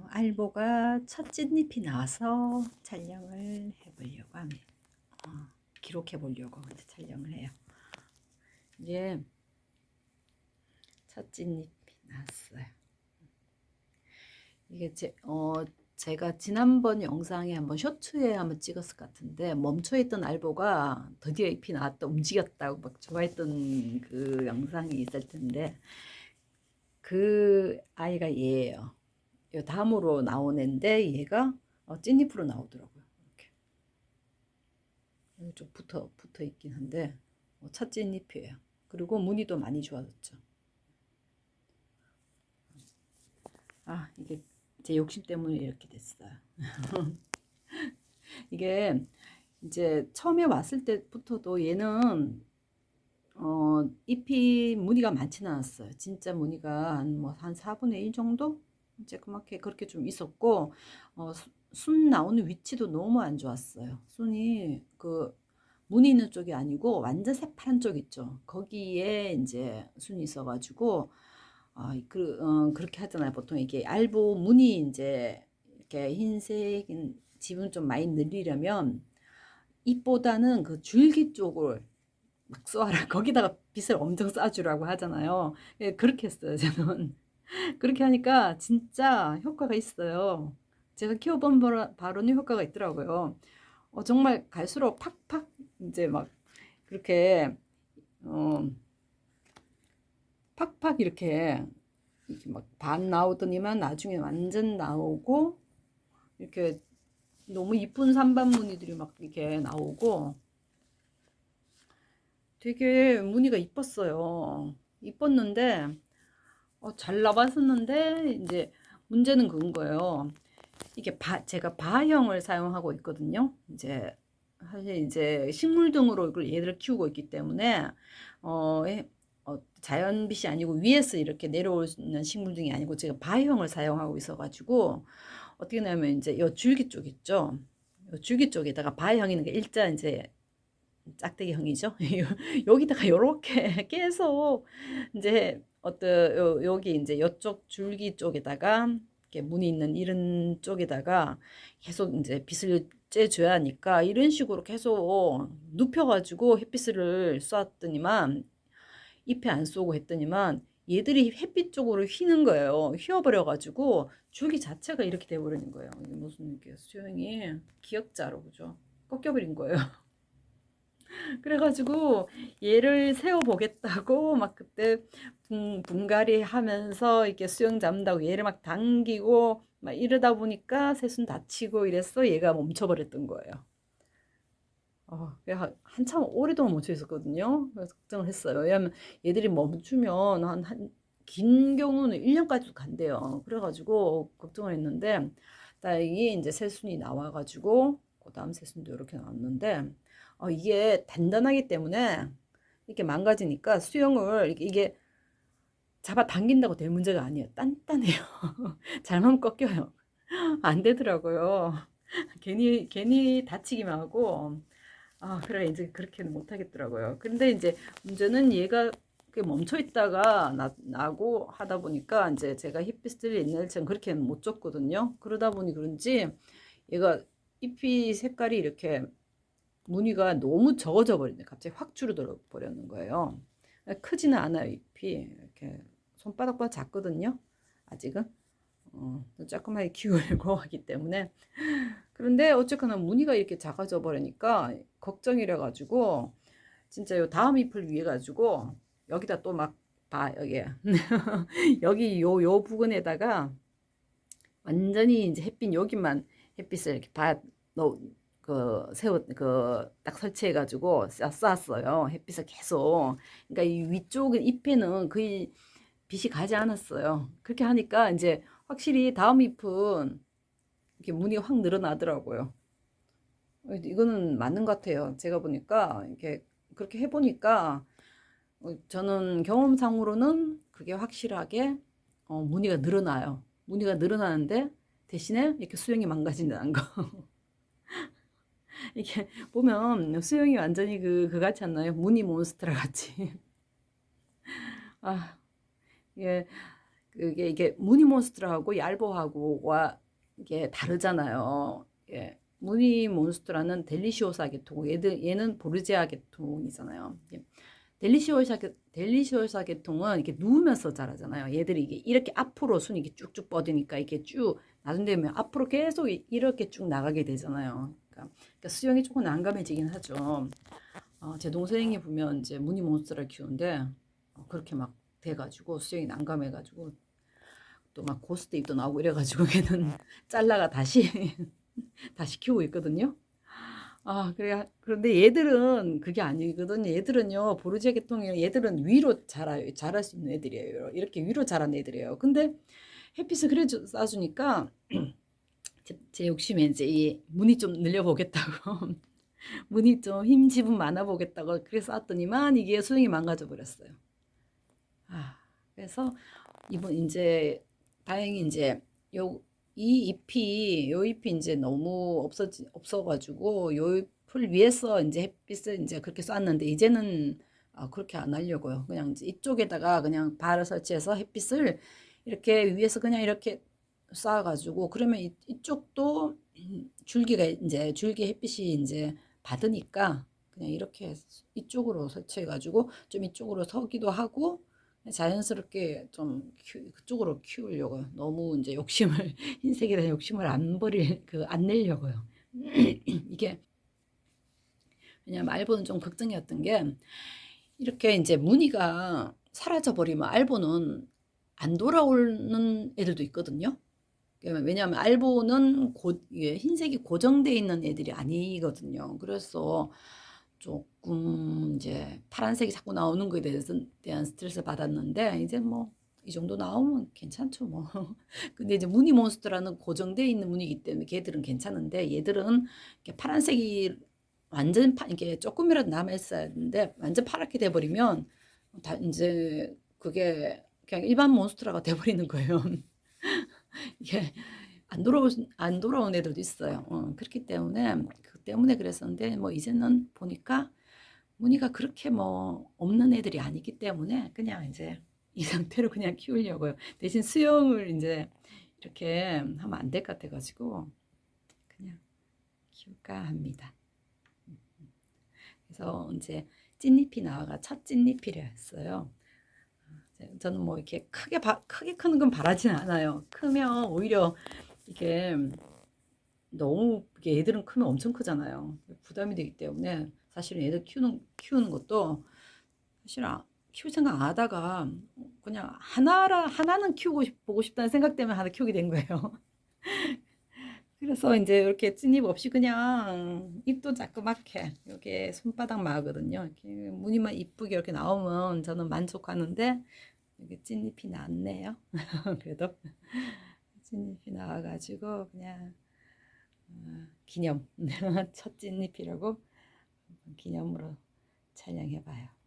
알보가 첫 찐잎이 나와서 촬영을 해보려고 합니다. 기록해 보려고 근데 촬영을 해요. 이제 첫 찐잎이 나왔어요. 이게 제가 지난번 영상에 한번 쇼츠에 한번 찍었을 것 같은데, 멈춰있던 알보가 드디어 잎이 나왔다, 움직였다고 막 좋아했던 그 영상이 있을 텐데, 그 아이가 얘예요. 요 다음으로 나온 애인데 얘가 찐잎으로 나오더라고요. 이렇게 좀 붙어 있긴 한데 첫 찐잎이에요. 그리고 무늬도 많이 좋아졌죠. 이게 제 욕심 때문에 이렇게 됐어요. 이게 이제 처음에 왔을 때부터도 얘는 잎이 무늬가 많지는 않았어요. 진짜 무늬가 한 4분의 1 정도? 쬐끄맣게 그렇게 좀 있었고, 순 나오는 위치도 너무 안 좋았어요. 순이 그 무늬 있는 쪽이 아니고 완전 새파란 쪽 있죠. 거기에 이제 순이 있어가지고, 그렇게 하잖아요. 보통 이게 알보 무늬 이제 이렇게 흰색인 지분 좀 많이 늘리려면 잎보다는 그 줄기 쪽을 막 쏘아라. 거기다가 빗을 엄청 쏴주라고 하잖아요. 예, 그렇게 했어요, 저는. 그렇게 하니까 진짜 효과가 있어요. 제가 키워본 바로는 효과가 있더라고요. 정말 갈수록 팍팍 이제 막 그렇게 어, 팍팍 이렇게 막 반 나오더니만 나중에 완전 나오고 이렇게 너무 이쁜 산반 무늬들이 막 이렇게 나오고 되게 무늬가 이뻤어요. 이뻤는데 잘 나왔었는데 이제 문제는 그건 거예요. 이게 제가 바형을 사용하고 있거든요. 이제 사실 이제 식물 등으로 이걸 얘들을 키우고 있기 때문에 어, 자연빛이 아니고 위에서 이렇게 내려오는 식물 등이 아니고 제가 바형을 사용하고 있어가지고 어떻게 되냐면 이제 요 줄기 쪽 있죠. 요 줄기 쪽에다가 바형이 있는 게 일자 이제 짝대기형이죠. 여기다가 요렇게 계속 이제 여기 이제 요쪽 줄기 쪽에다가 이렇게 무늬 있는 이런 쪽에다가 계속 이제 빛을 쬐줘야 하니까 이런 식으로 계속 눕혀가지고 햇빛을 쐈더니만 잎에 안 쏘고 했더니만 얘들이 햇빛 쪽으로 휘는 거예요. 휘어버려가지고 줄기 자체가 이렇게 돼버리는 거예요. 이게 무슨 이게 수영이 기역자로 그죠? 꺾여버린 거예요. 그래가지고 얘를 세워보겠다고 막 그때 분갈이 하면서 이렇게 수영 잡는다고 얘를 막 당기고 막 이러다 보니까 새순 다치고 이랬어. 얘가 멈춰버렸던 거예요. 한참 오랫동안 멈춰 있었거든요. 그래서 걱정을 했어요. 왜냐면 얘들이 멈추면 긴 경우는 1년까지도 간대요. 그래가지고 걱정을 했는데 다행히 이제 새순이 나와가지고 그 다음 새순도 이렇게 나왔는데 이게 단단하기 때문에 이렇게 망가지니까 수영을 이게 잡아 당긴다고 될 문제가 아니에요. 단단해요. 잘못 꺾여요. 안 되더라고요. 괜히 다치기만 하고 그래 이제 그렇게는 못 하겠더라고요. 근데 이제 문제는 얘가 멈춰 있다가 나고 하다 보니까 이제 제가 햇빛을 옛날처럼 그렇게는 못 줬거든요. 그러다 보니 그런지 얘가 잎이 색깔이 이렇게 무늬가 너무 적어져 버리네. 갑자기 확 줄어들어 버렸는 거예요. 크지는 않아요, 잎이. 이렇게 손바닥보다 작거든요. 아직은. 조그맣게 키우려고 하기 때문에. 그런데 어쨌거나 무늬가 이렇게 작아져 버리니까 걱정이라 가지고 진짜 요 다음 잎을 위해 가지고 여기다 또 막 여기 여기 요 부근에다가 완전히 이제 햇빛 여기만 햇빛을 이렇게 세워 딱 설치해 가지고 쐈어요. 햇빛을 계속. 그러니까 이 위쪽 잎에는 거의 빛이 가지 않았어요. 그렇게 하니까 이제 확실히 다음 잎은 이렇게 무늬가 확 늘어나더라고요. 이거는 맞는 것 같아요. 제가 보니까 이렇게 그렇게 해보니까 저는 경험상으로는 그게 확실하게 무늬가 늘어나요. 무늬가 늘어나는데 대신에 이렇게 수영이 망가진다는 거. 이게 보면 수영이 완전히 그 같지 않나요? 무늬 몬스터라 같이. 아, 예. 그게 이게 무늬몬스터하고 얄보하고와 이게 다르잖아요. 예. 무늬몬스터라는 델리시오사 계통, 얘는 보르제아 계통이잖아요. 예. 델리시오사 계통은 이렇게 누우면서 자라잖아요. 얘들이 이게 이렇게 앞으로 순이 이렇게 쭉쭉 뻗으니까 이게 쭉 나중 되면 앞으로 계속 이렇게 쭉 나가게 되잖아요. 그러니까 수영이 조금 난감해지긴 하죠. 제 동생이 보면 이제 무늬몬스터를 키우는데 그렇게 막 돼가지고 수영이 난감해가지고 또 막 고스트 입도 나오고 이래가지고 걔는 잘라가 다시 다시 키우고 있거든요. 그런데 얘들은 그게 아니거든요. 얘들은요, 보르제 계통이 얘들은 위로 자랄 수 있는 애들이에요. 이렇게 위로 자란 애들이에요. 근데 햇빛을 그래 쏴주니까 제 욕심에 이제 이 무늬 좀 늘려보겠다고 무늬 좀 힘집은 많아 보겠다고 그래서 쐈더니만 이게 수영이 망가져 버렸어요. 그래서 이번 이제 다행히 이제 요 요 잎이 이제 너무 없어가지고 요 잎을 위에서 이제 햇빛을 이제 그렇게 쐈는데 이제는 그렇게 안 하려고요. 그냥 이제 이쪽에다가 그냥 발을 설치해서 햇빛을 이렇게 위에서 그냥 이렇게 쏴가지고 그러면 이쪽도 줄기가 이제 줄기 햇빛이 이제 받으니까 그냥 이렇게 이쪽으로 설치해가지고 좀 이쪽으로 서기도 하고 자연스럽게 좀 그쪽으로 키우려고요. 너무 이제 욕심을 흰색에 대한 욕심을 안 내려고요. 이게 왜냐면 알보는 좀 걱정이었던 게 이렇게 이제 무늬가 사라져 버리면 알보는 안 돌아오는 애들도 있거든요. 왜냐하면 알보는 흰색이 고정되어 있는 애들이 아니거든요. 그래서 조금 이제 파란색이 자꾸 나오는 거에 대한 스트레스를 받았는데 이제 뭐 이 정도 나오면 괜찮죠 뭐. 근데 이제 무늬몬스터라는 고정되어 있는 무늬이기 때문에 걔들은 괜찮은데 얘들은 이렇게 파란색이 완전 이게 조금이라도 남아 있어야 되는데 완전 파랗게 돼버리면 다 이제 그게 그냥 일반 몬스터라가 돼버리는 거예요. 이게 안 돌아온 애들도 있어요. 그렇기 때문에 그 때문에 그랬었는데 뭐 이제는 보니까 무늬가 그렇게 뭐 없는 애들이 아니기 때문에 그냥 이제 이 상태로 그냥 키우려고요. 대신 수영을 이제 이렇게 하면 안 될 것 같아가지고 그냥 키울까 합니다. 그래서 이제 찐잎이 나와가 첫 찐잎이랬어요. 저는 뭐 이렇게 크게 크는 건 바라진 않아요. 크면 오히려 이게 너무 애들은 크면 엄청 크잖아요. 부담이 되기 때문에 사실은 애들 키우는 것도 사실 키울 생각 안 하다가 그냥 하나는 보고 싶다는 생각 때문에 하나 키우게 된 거예요. 그래서 이제 이렇게 찐잎 없이 그냥 잎도 자그맣게 이렇게 손바닥 마거든요. 이렇게 무늬만 이쁘게 이렇게 나오면 저는 만족하는데 이게 찐잎이 났네요. 그래도 찐잎이 나와가지고 그냥 기념 첫 찐잎이라고 기념으로 촬영해봐요.